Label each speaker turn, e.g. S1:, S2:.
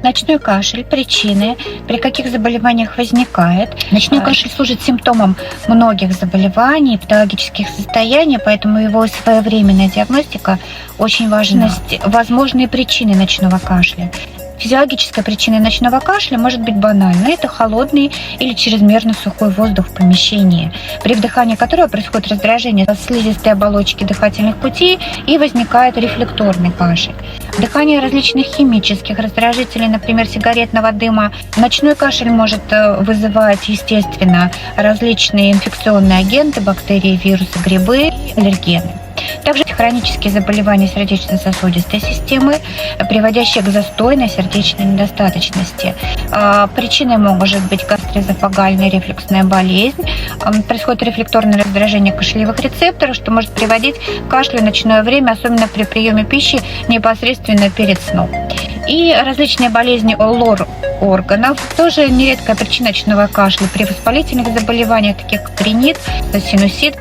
S1: Ночной кашель, причины, при каких заболеваниях возникает. Ночной кашель служит симптомом многих заболеваний, патологических состояний, поэтому его своевременная диагностика очень важна. Возможные причины ночного кашля. Физиологической причиной ночного кашля может быть банально. Это холодный или чрезмерно сухой воздух в помещении, при вдыхании которого происходит раздражение слизистой оболочки дыхательных путей и возникает рефлекторный кашель. Вдыхание различных химических раздражителей, например, сигаретного дыма. Ночной кашель может вызывать, естественно, различные инфекционные агенты, бактерии, вирусы, грибы, аллергены. Также хронические заболевания сердечно-сосудистой системы, приводящие к застойной сердечной недостаточности. Причиной может быть гастроэзофагальная рефлюксная болезнь. Происходит рефлекторное раздражение кашлевых рецепторов, что может приводить к кашлю в ночное время, особенно при приеме пищи непосредственно перед сном. И различные болезни лор-органов тоже нередкая причина ночного кашля при воспалительных заболеваниях, таких как ринит, синусит.